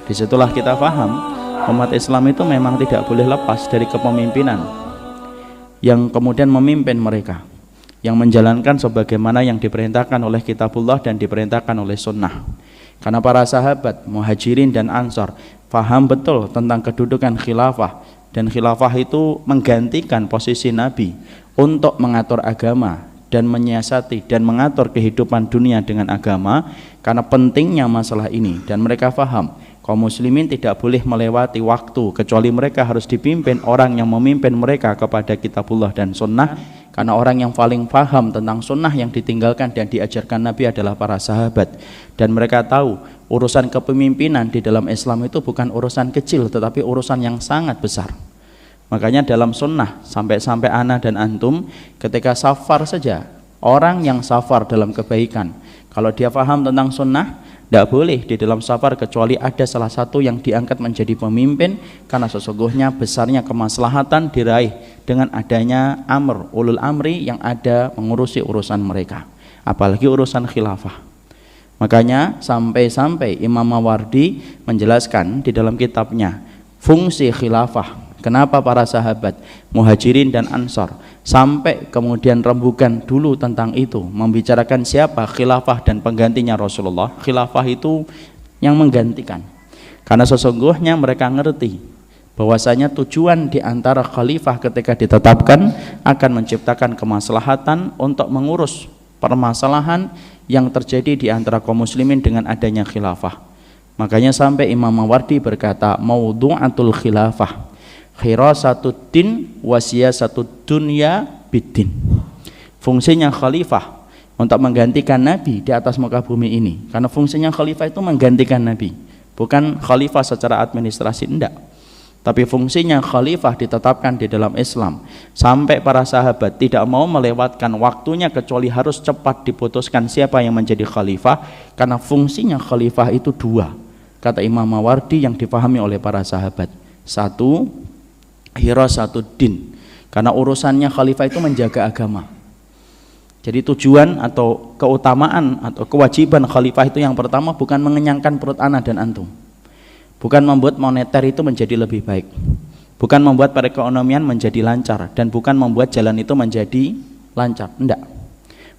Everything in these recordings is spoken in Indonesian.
Disitulah kita paham umat Islam itu memang tidak boleh lepas dari kepemimpinan yang kemudian memimpin mereka, yang menjalankan sebagaimana yang diperintahkan oleh kitabullah dan diperintahkan oleh sunnah. Karena para sahabat Muhajirin dan Ansor paham betul tentang kedudukan khilafah, dan khilafah itu menggantikan posisi Nabi untuk mengatur agama dan menyiasati dan mengatur kehidupan dunia dengan agama. Karena pentingnya masalah ini, dan mereka paham kaum muslimin tidak boleh melewati waktu kecuali mereka harus dipimpin orang yang memimpin mereka kepada kitabullah dan sunnah. Karena orang yang paling paham tentang sunnah yang ditinggalkan dan diajarkan Nabi adalah para sahabat, dan mereka tahu urusan kepemimpinan di dalam Islam itu bukan urusan kecil tetapi urusan yang sangat besar. Makanya dalam sunnah sampai-sampai ana dan antum ketika safar saja, orang yang safar dalam kebaikan, kalau dia paham tentang sunnah, tidak boleh di dalam safar kecuali ada salah satu yang diangkat menjadi pemimpin, karena sesungguhnya besarnya kemaslahatan diraih dengan adanya ulul amri yang ada mengurusi urusan mereka, apalagi urusan khilafah. Makanya sampai-sampai Imam Mawardi menjelaskan di dalam kitabnya fungsi khilafah, kenapa para sahabat Muhajirin dan Ansor sampai kemudian rembukan dulu tentang itu, membicarakan siapa khilafah dan penggantinya Rasulullah. Khilafah itu yang menggantikan, karena sesungguhnya mereka ngerti bahwasanya tujuan di antara khalifah ketika ditetapkan akan menciptakan kemaslahatan untuk mengurus permasalahan yang terjadi di antara kaum muslimin dengan adanya khilafah. Makanya sampai Imam Mawardi berkata, maudhu'atul khilafah khirasatuddin wasiyasatudd dunya biddin. Fungsinya khalifah untuk menggantikan Nabi di atas muka bumi ini, karena fungsinya khalifah itu menggantikan Nabi, bukan khalifah secara administrasi, enggak. Tapi fungsinya khalifah ditetapkan di dalam Islam sampai para sahabat tidak mau melewatkan waktunya kecuali harus cepat diputuskan siapa yang menjadi khalifah, karena fungsinya khalifah itu dua, kata Imam Mawardi, yang dipahami oleh para sahabat. Satu, hirasatuddin, karena urusannya khalifah itu menjaga agama. Jadi tujuan atau keutamaan atau kewajiban khalifah itu yang pertama bukan mengenyangkan perut ana dan antum, bukan membuat moneter itu menjadi lebih baik, bukan membuat perekonomian menjadi lancar, dan bukan membuat jalan itu menjadi lancar, enggak.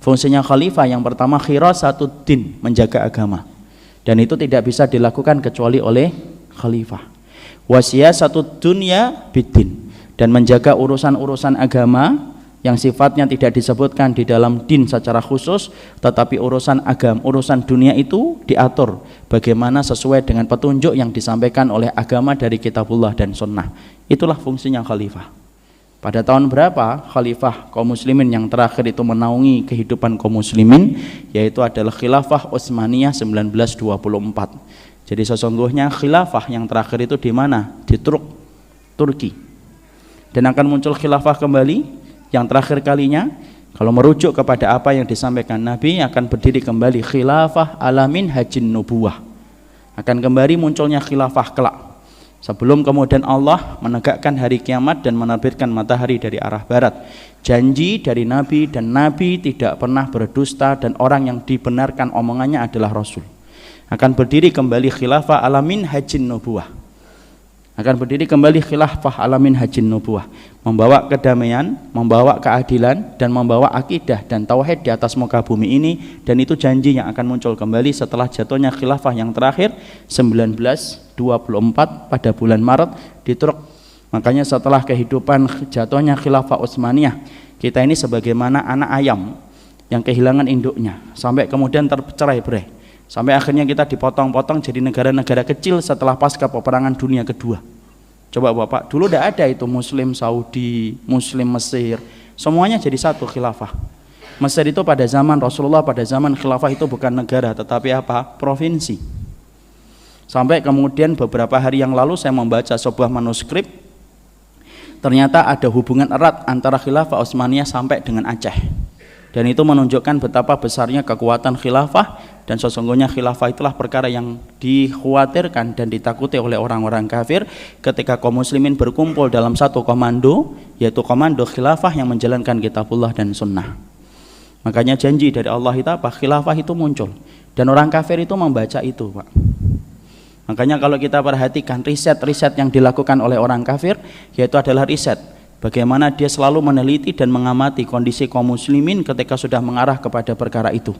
Fungsinya khalifah yang pertama khirasatuddin, menjaga agama, dan itu tidak bisa dilakukan kecuali oleh khalifah. Wasiyasatudd dunya biddin, dan menjaga urusan-urusan agama yang sifatnya tidak disebutkan di dalam din secara khusus, tetapi urusan agama, urusan dunia itu diatur bagaimana sesuai dengan petunjuk yang disampaikan oleh agama dari kitabullah dan sunnah. Itulah fungsinya khalifah. Pada tahun berapa khalifah kaum muslimin yang terakhir itu menaungi kehidupan kaum muslimin, yaitu adalah khilafah Utsmaniyah 1924. Jadi sesungguhnya khilafah yang terakhir itu di mana? Di Turki. Dan akan muncul khilafah kembali yang terakhir kalinya, kalau merujuk kepada apa yang disampaikan Nabi, akan berdiri kembali khilafah alamin hajin nubuwah. Akan kembali munculnya khilafah kelak, sebelum kemudian Allah menegakkan hari kiamat dan menerbitkan matahari dari arah barat. Janji dari Nabi, dan Nabi tidak pernah berdusta, dan orang yang dibenarkan omongannya adalah Rasul. Akan berdiri kembali khilafah alamin hajin nubuwah. Akan berdiri kembali khilafah alamin hajin nubuwah, membawa kedamaian, membawa keadilan, dan membawa akidah dan tauhid di atas muka bumi ini. Dan itu janji yang akan muncul kembali setelah jatuhnya khilafah yang terakhir 1924 pada bulan Maret di Turki. Makanya setelah kehidupan jatuhnya khilafah Utsmaniyah, kita ini sebagaimana anak ayam yang kehilangan induknya sampai kemudian tercerai-berai, sampai akhirnya kita dipotong-potong jadi negara-negara kecil setelah pasca peperangan dunia kedua. Coba Bapak, dulu tidak ada itu Muslim Saudi, Muslim Mesir, semuanya jadi satu khilafah. Mesir itu pada zaman Rasulullah, pada zaman khilafah itu bukan negara tetapi apa? Provinsi. Sampai kemudian beberapa hari yang lalu saya membaca sebuah manuskrip, ternyata ada hubungan erat antara khilafah Utsmaniyah sampai dengan Aceh. Dan itu menunjukkan betapa besarnya kekuatan khilafah, dan sesungguhnya khilafah itulah perkara yang dikhawatirkan dan ditakuti oleh orang-orang kafir ketika kaum muslimin berkumpul dalam satu komando, yaitu komando khilafah yang menjalankan kitabullah dan sunnah. Makanya janji dari Allah itu apa? Khilafah itu muncul, dan orang kafir itu membaca itu, Pak. Makanya kalau kita perhatikan riset-riset yang dilakukan oleh orang kafir, yaitu adalah riset bagaimana dia selalu meneliti dan mengamati kondisi kaum muslimin ketika sudah mengarah kepada perkara itu.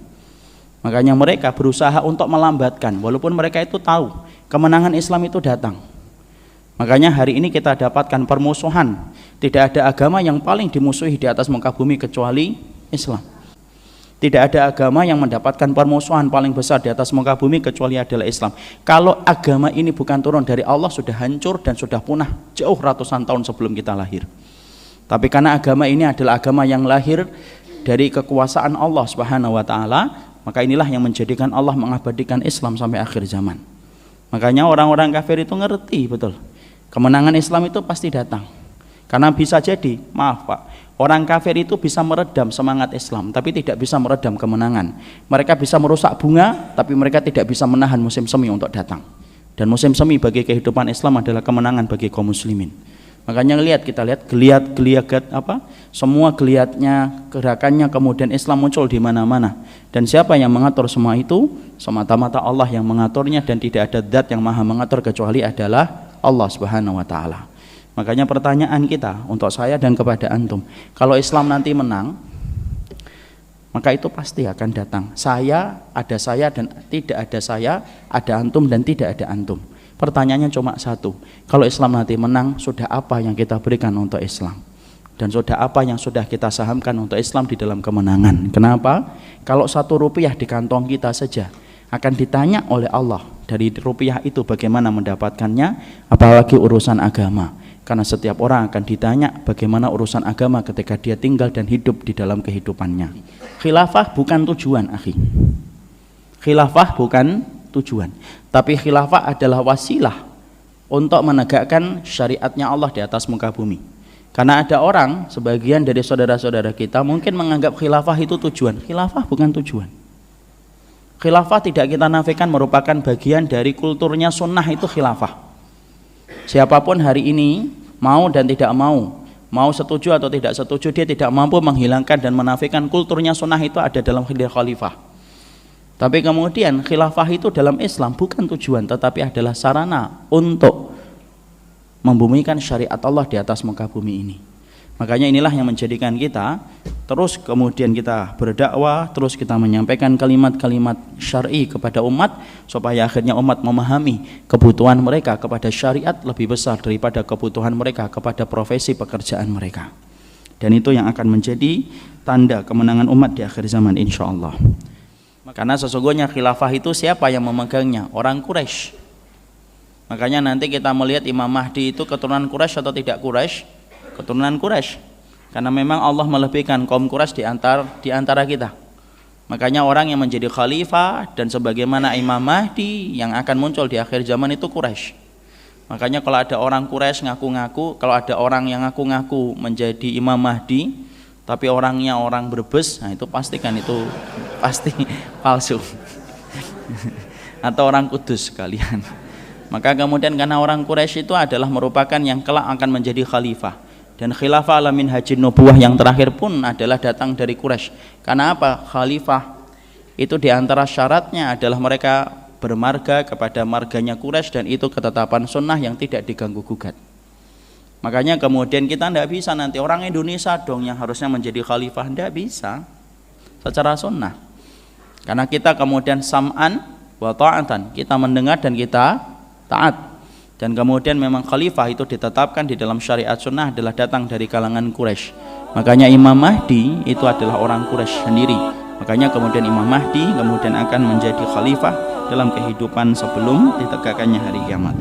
Makanya mereka berusaha untuk melambatkan, walaupun mereka itu tahu kemenangan Islam itu datang. Makanya hari ini kita dapatkan permusuhan. Tidak ada agama yang paling dimusuhi di atas muka bumi kecuali Islam. Tidak ada agama yang mendapatkan permusuhan paling besar di atas muka bumi kecuali adalah Islam. Kalau agama ini bukan turun dari Allah, sudah hancur dan sudah punah jauh ratusan tahun sebelum kita lahir. Tapi karena agama ini adalah agama yang lahir dari kekuasaan Allah Subhanahu wa taala, maka inilah yang menjadikan Allah mengabadikan Islam sampai akhir zaman. Makanya orang-orang kafir itu ngerti betul, kemenangan Islam itu pasti datang. Karena bisa jadi, maaf Pak, orang kafir itu bisa meredam semangat Islam, tapi tidak bisa meredam kemenangan. Mereka bisa merusak bunga, tapi mereka tidak bisa menahan musim semi untuk datang. Dan musim semi bagi kehidupan Islam adalah kemenangan bagi kaum muslimin. Makanya kita lihat geliat semua geliatnya, gerakannya, kemudian Islam muncul di mana-mana. Dan siapa yang mengatur semua itu? Semata-mata Allah yang mengaturnya, dan tidak ada zat yang maha mengatur kecuali adalah Allah Subhanahu wa taala. Makanya pertanyaan kita untuk saya dan kepada antum, kalau Islam nanti menang, maka itu pasti akan datang. Saya dan tidak ada saya, ada antum dan tidak ada antum. Pertanyaannya cuma satu, kalau Islam nanti menang, sudah apa yang kita berikan untuk Islam? Dan sudah apa yang sudah kita sahamkan untuk Islam di dalam kemenangan? Kenapa? Kalau 1 rupiah di kantong kita saja akan ditanya oleh Allah dari rupiah itu bagaimana mendapatkannya, apalagi urusan agama. Karena setiap orang akan ditanya bagaimana urusan agama ketika dia tinggal dan hidup di dalam kehidupannya. Khilafah bukan tujuan, akhi. Khilafah bukan tujuan, tapi khilafah adalah wasilah untuk menegakkan syariatnya Allah di atas muka bumi. Karena ada orang, sebagian dari saudara-saudara kita mungkin menganggap khilafah itu tujuan. Khilafah bukan tujuan. Khilafah tidak kita nafikan merupakan bagian dari kulturnya sunnah, itu khilafah. Siapapun hari ini mau dan tidak mau setuju atau tidak setuju, dia tidak mampu menghilangkan dan menafikan kulturnya sunnah itu ada dalam khalifah. Tapi kemudian khilafah itu dalam Islam bukan tujuan, tetapi adalah sarana untuk membumikan syariat Allah di atas muka bumi ini. Makanya inilah yang menjadikan kita terus kemudian kita berdakwah, terus kita menyampaikan kalimat-kalimat syar'i kepada umat, supaya akhirnya umat memahami kebutuhan mereka kepada syariat lebih besar daripada kebutuhan mereka kepada profesi pekerjaan mereka. Dan itu yang akan menjadi tanda kemenangan umat di akhir zaman insyaallah. Karena sesungguhnya khilafah itu siapa yang memegangnya? Orang Quraisy. Makanya nanti kita melihat Imam Mahdi itu keturunan Quraisy atau tidak Quraisy? Keturunan Quraisy. Karena memang Allah melebihkan kaum Quraisy di antara kita. Makanya orang yang menjadi khalifah dan sebagaimana Imam Mahdi yang akan muncul di akhir zaman itu Quraisy. Makanya kalau ada orang Quraisy ngaku-ngaku, kalau ada orang yang ngaku-ngaku menjadi Imam Mahdi tapi orangnya orang Brebes, nah itu pastikan itu pasti palsu. Atau orang Kudus sekalian. Maka kemudian karena orang Quraisy itu adalah merupakan yang kelak akan menjadi khalifah. Dan khilafah ala minhajin nubuwah yang terakhir pun adalah datang dari Quraisy. Karena apa? Khalifah itu diantara syaratnya adalah mereka bermarga kepada marganya Quraisy, dan itu ketetapan sunnah yang tidak diganggu gugat. Makanya kemudian kita tidak bisa nanti orang Indonesia dong yang harusnya menjadi khalifah, tidak bisa secara sunnah. Karena kita kemudian sam'an wa ta'atan, kita mendengar dan kita taat. Dan kemudian memang khalifah itu ditetapkan di dalam syariat sunnah adalah datang dari kalangan Quraisy. Makanya Imam Mahdi itu adalah orang Quraisy sendiri. Makanya kemudian Imam Mahdi kemudian akan menjadi khalifah dalam kehidupan sebelum ditegakkannya hari kiamat.